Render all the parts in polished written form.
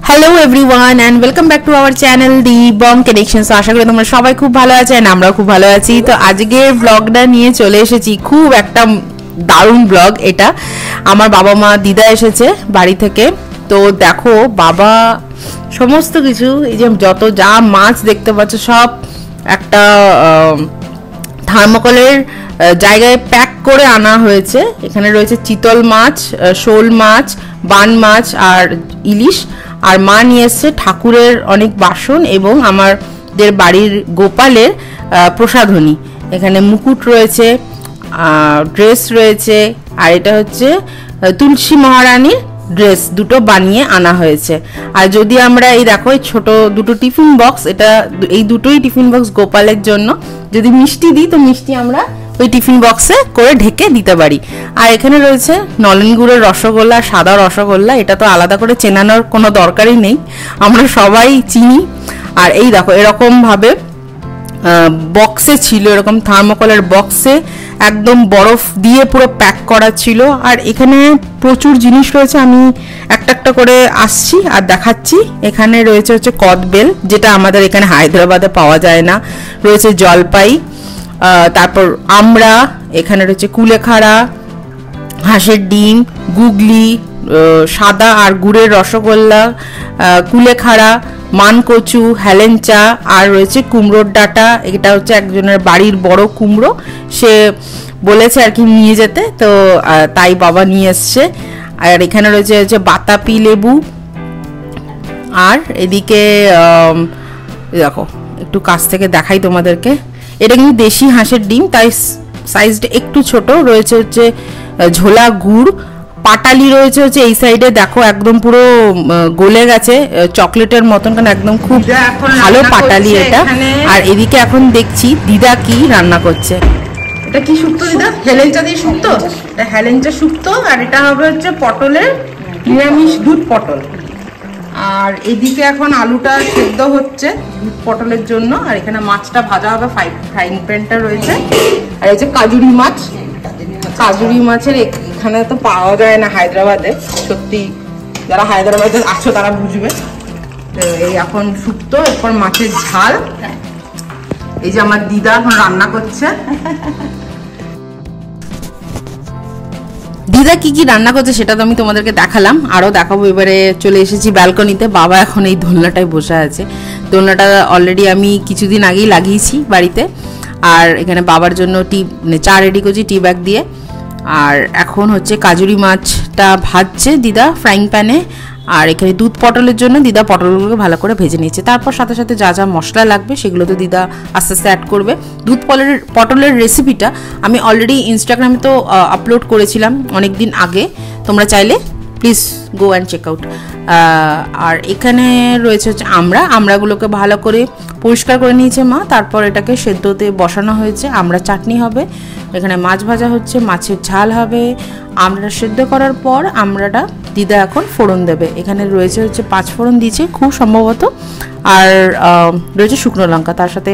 Hello everyone and welcome back to our channel the Bong connections. আশা করি তোমরা সবাই খুব ভালো আছো অ্যান্ড আমরাও খুব ভালো আছি। তো আজকের ব্লগটা নিয়ে চলে এসেছি, খুব একটা দারুণ ব্লগ এটা। আমার বাবা মা দিদা এসেছে বাড়ি থেকে। তো দেখো বাবা সমস্ত কিছু, এই যে যত যা মাছ দেখতে পাচ্ছ সব একটা থার্মোকলের জায়গায় প্যাক করে আনা হয়েছে। এখানে রয়েছে চিতল মাছ, শোল মাছ, বান মাছ আর ইলিশ। আর মা নিয়ে এসছে ঠাকুরের অনেক বাসন এবং আমাদের বাড়ির গোপালের প্রসাধনী। এখানে মুকুট রয়েছে, ড্রেস রয়েছে, আর এটা হচ্ছে তুলসী মহারানীর ড্রেস, দুটো বানিয়ে আনা হয়েছে। আর যদি আমরা এই দেখো এই ছোট দুটো টিফিন বক্স, এটা এই দুটোই টিফিন বক্স গোপালের জন্য। যদি মিষ্টি দিই তো মিষ্টি আমরা ওই টিফিন বক্সে করে ঢেকে দিতে পারি। আর এখানে রয়েছে নলেন গুড়ের রসগোল্লা, সাদা রসগোল্লা। এটা তো আলাদা করে চেনানোর কোনো দরকারই নেই, আমরা সবাই চিনি। আর এই দেখো এরকম ভাবে বক্সে ছিল, এরকম থার্মোকলের বক্সে একদম বরফ দিয়ে পুরো প্যাক করা ছিল। আর এখানে প্রচুর জিনিস রয়েছে, আমি একটা একটা করে আসছি আর দেখাচ্ছি। এখানে রয়েছে হচ্ছে কদবেল, যেটা আমাদের এখানে হায়দ্রাবাদে পাওয়া যায় না। রয়েছে জলপাই, তারপর আমড়া, এখানে রয়েছে কুলেখাড়া, হাঁসের ডিম, গুগলি, সাদা আর গুড়ের রসগোল্লা, কুলেখাড়া, মানকচু, হেলেঞ্চা, আর রয়েছে কুমড়োর ডাঁটা। এটা হচ্ছে একজনের বাড়ির বড় কুমড়ো, সে বলেছে আর কি নিয়ে যেতে, তো তাই বাবা নিয়ে এসছে। আর এখানে রয়েছে বাতাপি লেবু। আর এদিকে দেখো একটু কাছ থেকে দেখাই তোমাদেরকে, এটা কিন্তু দেশি হাঁসের ডিম, তাই সাইজটা একটু ছোট। রয়েছে হচ্ছে ঝোলা গুড়, পাটালি রয়েছে হচ্ছে এই সাইডে, দেখো একদম পুরো গলে গেছে চকলেটের মতন, কারণ একদম খুব ভালো পাটালি এটা। আর এদিকে এখন দেখছি দিদা কি রান্না করছে। এটা কি শুক্তো দিদা? হেলেঞ্চা দিয়ে শুক্তো। এটা হেলেঞ্চা শুক্তো, আর এটা হবে হচ্ছে পটলের নিরামিষ দুধ পটল। আর এদিকে এখন আলুটা সেদ্ধ হচ্ছে দুধ পটলের জন্য। আর এখানে মাছটা ভাজা হবে, ফ্রাইং প্যানটা রয়েছে। আর এই যে কাজুরি মাছ, কাজুরি মাছের এখানে তো পাওয়া যায় না হায়দ্রাবাদে, সত্যি যারা হায়দ্রাবাদে আছো তারা বুঝবে। তো এই এখন শুক্তো, এরপর মাছের ঝাল। এই যে আমার দিদা এখন রান্না করছে। দিদা কি কি রান্না করছে সেটা তো আমি তোমাদেরকে দেখালাম, আরও দেখাবো। এবারে চলে এসেছি ব্যালকনিতে। বাবা এখন এই দোলনাটায় বসে আছে। দোলনাটা অলরেডি আমি কিছুদিন আগেই লাগিয়েছি বাড়িতে। আর এখানে বাবার জন্য চা রেডি করছি টি ব্যাগ দিয়ে। আর এখন হচ্ছে কাজুরি মাছটা ভাজছে দিদা ফ্রাইং প্যানে। আর এখানে দুধ পটলের জন্য দিদা পটলগুলোকে ভালো করে ভেজে নিয়েছে। তারপর সাথে সাথে যা যা মশলা লাগবে সেগুলো তো দিদা আস্তে আস্তে অ্যাড করবে। দুধ পটলের রেসিপিটা আমি অলরেডি ইনস্টাগ্রামে তো আপলোড করেছিলাম অনেক দিন আগে, তোমরা চাইলে please go and check out. আর এখানে রয়েছে হচ্ছে আমড়াগুলোকে ভালো করে পরিষ্কার করে নিয়েছে মা। তারপর এটাকে সেদ্ধতে বসানো হয়েছে। আমড়া চাটনি হবে, এখানে মাছ ভাজা হচ্ছে, মাছের ঝাল হবে। আমড়াটা সেদ্ধ করার পর আমড়াটা দিদা এখন ফোড়ন দেবে। এখানে রয়েছে হচ্ছে 5 ফোড়ন দিয়েছে খুব সম্ভবত, আর রয়েছে শুকনো লঙ্কা। তার সাথে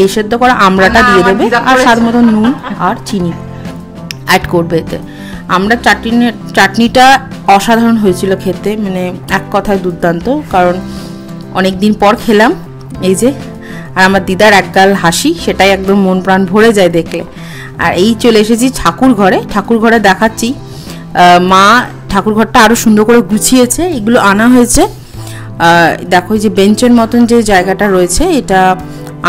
এই সেদ্ধ করা আমড়াটা দিয়ে দেবে, আর স্বাদ মতো নুন আর চিনি অ্যাড করবে এতে। আমরা চাটনিটা অসাধারণ হয়েছিল খেতে, মানে এক কথায় দুর্দান্ত, কারণ অনেক দিন পর খেলাম এই যে। আর আমার দিদার একগাল হাসি, সেটাই একদম মন প্রাণ ভরে যায় দেখলে। আর এই চলে এসেছি ঠাকুর ঘরে দেখাচ্ছি। মা ঠাকুর ঘরটা আরও সুন্দর করে গুছিয়েছে, এগুলো আনা হয়েছে। দেখো এই যে বেঞ্চের মতন যে জায়গাটা রয়েছে এটা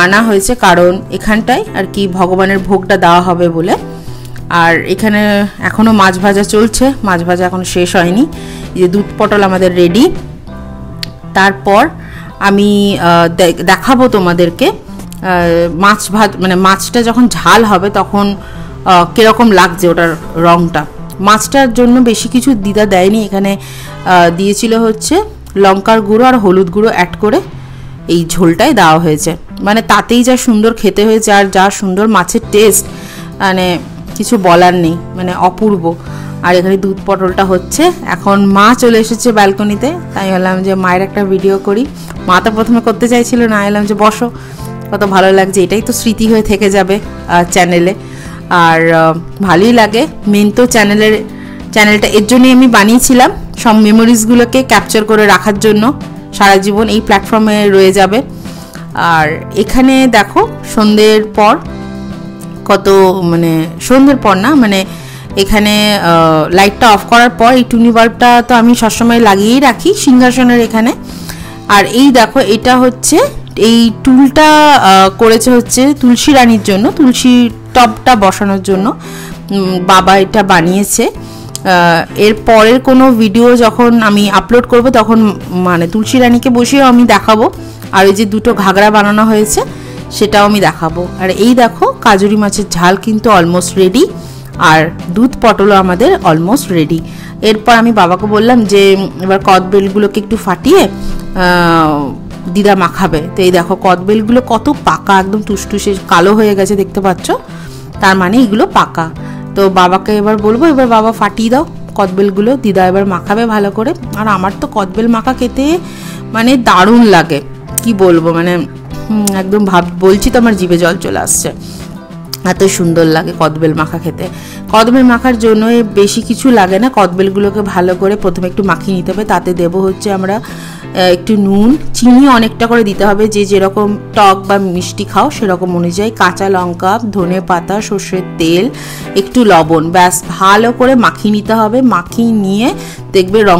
আনা হয়েছে, কারণ এখানটায় আর কি ভগবানের ভোগটা দেওয়া হবে বলে। আর এখানে এখনও মাছ ভাজা চলছে, মাছ ভাজা এখনো শেষ হয়নি। এই যে দুধ পটল আমাদের রেডি। তারপর আমি দেখাবো তোমাদেরকে মানে মাছটা যখন ঝাল হবে তখন কিরকম লাগছে ওটার রংটা। মাছটার জন্য বেশি কিছু দিদা দেয়নি, এখানে দিয়েছিল হচ্ছে লঙ্কার গুঁড়ো আর হলুদ গুঁড়ো অ্যাড করে এই ঝোলটাই দেওয়া হয়েছে। মানে তাতেই যা সুন্দর খেতে হয়েছে, আর যা সুন্দর মাছের টেস্ট, মানে কিছু বলার নেই, মানে অপূর্ব। আর এখানে দুধ পটলটা হচ্ছে। এখন মা চলে এসেছে ব্যালকনিতে, তাই বললাম যে মায়ের একটা ভিডিও করি। মা তো প্রথমে করতে চাইছিল না, এলাম যে বসো, কত ভালো লাগছে, এটাই তো স্মৃতি হয়ে থেকে যাবে চ্যানেলে। আর ভালোই লাগে। মেন তো চ্যানেলটা এর জন্যই আমি বানিয়েছিলাম, সব মেমোরিজগুলোকে ক্যাপচার করে রাখার জন্য সারা জীবন এই প্ল্যাটফর্মে রয়ে যাবে। আর এখানে দেখো সন্ধ্যের পর কত, মানে সন্ধ্যের পর না, মানে এখানে লাইটটা অফ করার পর এই টুনি বাল্বটা তো আমি সবসময় লাগিয়েই রাখি সিংহাসনের এখানে। আর এই দেখো এটা হচ্ছে, এই টুলটা করেছে হচ্ছে তুলসী রানীর জন্য, তুলসী টবটা বসানোর জন্য বাবা এটা বানিয়েছে। এর পরের কোনো ভিডিও যখন আমি আপলোড করব তখন মানে তুলসী রানীকে বসিয়েও আমি দেখাবো। আর এই যে দুটো ঘাগরা বানানো হয়েছে সেটাও আমি দেখাবো। আর এই দেখো কাজুরি মাছের ঝাল কিন্তু অলমোস্ট রেডি, আর দুধ পটলও আমাদের অলমোস্ট রেডি। এরপর আমি বাবাকে বললাম যে এবার কদবেলগুলোকে একটু ফাটিয়ে দিদা মাখাবে। তো এই দেখো কদবেলগুলো কত পাকা, একদম টুসটুসে কালো হয়ে গেছে দেখতে পাচ্ছ, তার মানে এগুলো পাকা। তো বাবাকে এবার বলবো এবার বাবা ফাটিয়ে দাও কদবেলগুলো, দিদা এবার মাখাবে ভালো করে। আর আমার তো কদবেল মাখা খেতে মানে দারুণ লাগে, কি বলবো, মানে একদম বলছি তো আমার জিভে জল চলে আসছে, এত সুন্দর লাগে কদবেল মাখা খেতে। কদবেল মাখার জন্য বেশি কিছু লাগে না, কদবেলগুলোকে ভালো করে প্রথমে একটু মাখিয়ে নিতে হবে। তাতে দেব হচ্ছে আমরা একটু নুন, চিনি অনেকটা করে দিতে হবে, যে যেরকম টক বা মিষ্টি খাও সেরকম অনুযায়ী, কাঁচা লঙ্কা, ধনে পাতা, সর্ষের তেল, একটু লবণ, ব্যাস ভালো করে মাখিয়ে নিতে হবে। মাখিয়ে নিয়ে দেখবে রং